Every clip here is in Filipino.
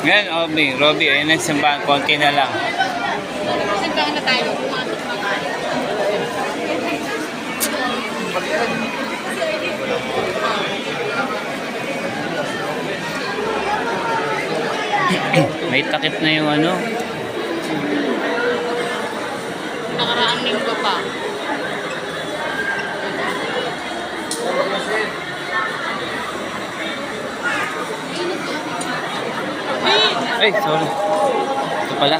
Ngayon, Robby, ayun ang simbahan. Konti na lang. Simbahan na tayo. Pumasok na tayo. May takip na yung ano. Nakaraang linggo pa. Ay, sorry. Ito pala.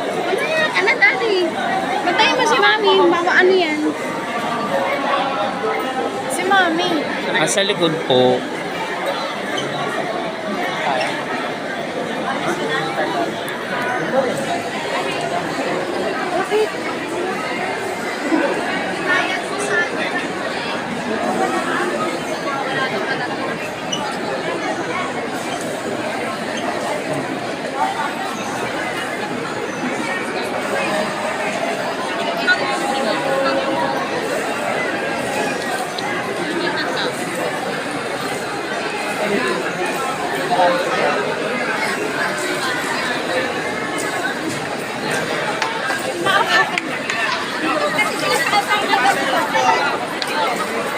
Ano dati? Batayin mo si Mami. Baka ano yan? Si Mami. Sa likod po.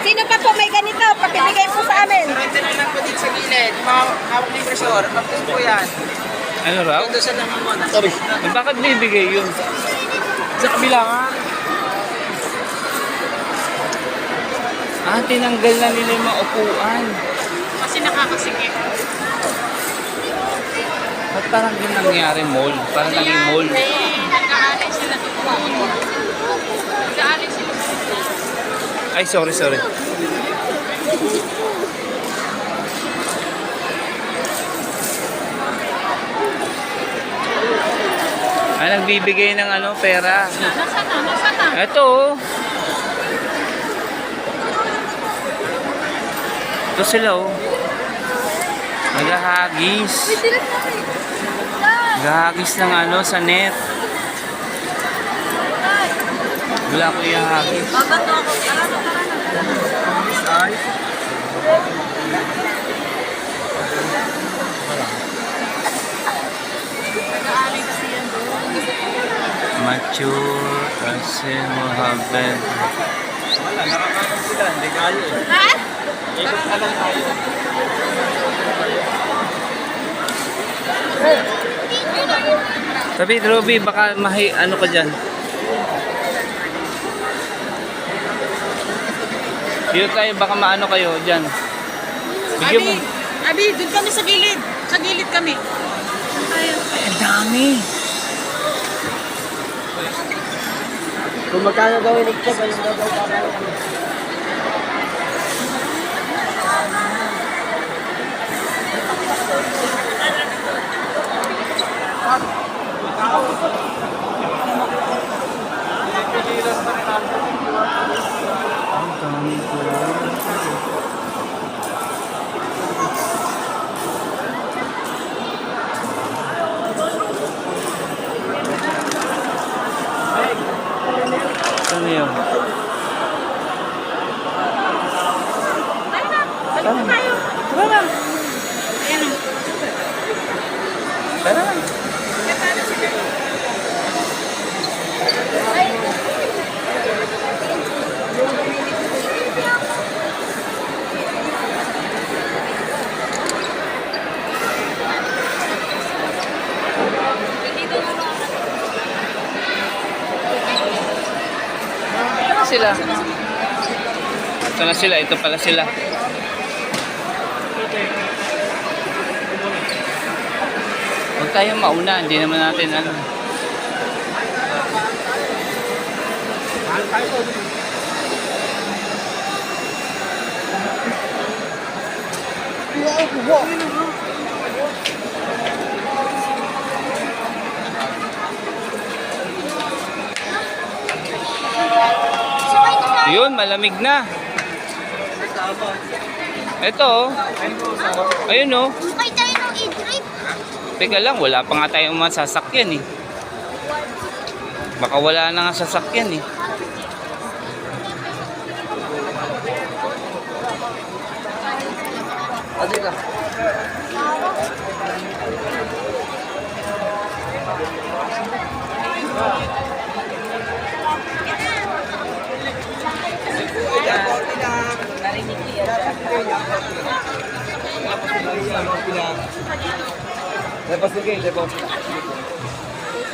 Sino pa po may ganito? Pakibigay po sa amin. Maintenance lang po dito sa gilid. Hawak ni Tresor. Upload po yan. Ano raw? Ito sa naman mo. Sorry. Bakit bibigay yun? Sa kabila nga. Tinanggal na nila yung mga upuan. Kasi nakakasikip. Ba't parang din nangyari mall? Parang naging mall. Nag-aalay sila doon. Nag-aalay sila doon. Ay, sorry. Nagbibigay ng ano, pera. Nasaan na? Ito, oh. Ito sila, oh. Naghahagis. Naghahagis ng ano, sa net. Wala ko ihahagis. Babato ako. Tara na. Nag-aalay kasi yan doon. Mature kasi Mohammed. Wala, nakakakam sila. Hindi kaya eh. Ha? Ikot na lang tayo. Sabi, Robby, baka ano ka dyan? Dito tayo, baka maano kayo dyan. Bigyan mo. Abi, doon kami sa gilid. Sa gilid kami. Ay, ang dami. Kung magkano daw iligtas, ayun daw papayo. Ang dami ko. Ano yun? Balik na tayo. Tara na. Ayan o. Tara na. Sila. Ito na sila, ito pala sila. Huwag tayong mauna, hindi naman natin ano. Yun, malamig na. Ito, oh. Ayun, oh. Sukay tayo ng e-drive. Teka lang, wala pa nga tayong mga sasakyan, eh. Baka wala na nga sasakyan, eh. Adi ka.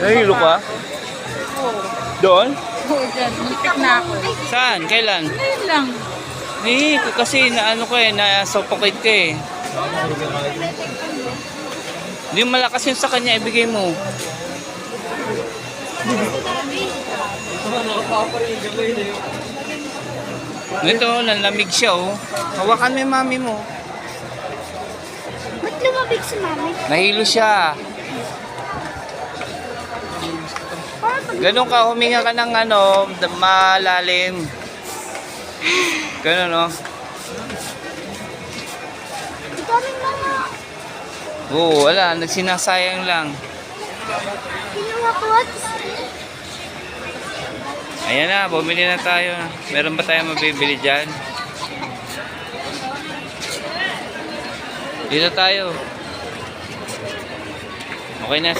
Nahilo ka? Doon? Oo, dyan. Muntik na ako. Saan? Kailan? Ngayon lang. Kasi naano ko na-suffocate ka eh. Hindi malakas yun sa kanya, ibigay mo. Ito, nalamig siya oh. Hawakan mo yung mami mo. Ba't lumabig si mami? Nahilo siya. Ganun ka, huminga ka ng malalim. Ganun, no? Daming mga. Oo, wala. Nagsinasayang lang. Kinuha ko at Ayan na, bumili na tayo. Meron ba tayong mabibili dyan? Dito tayo. Okay na.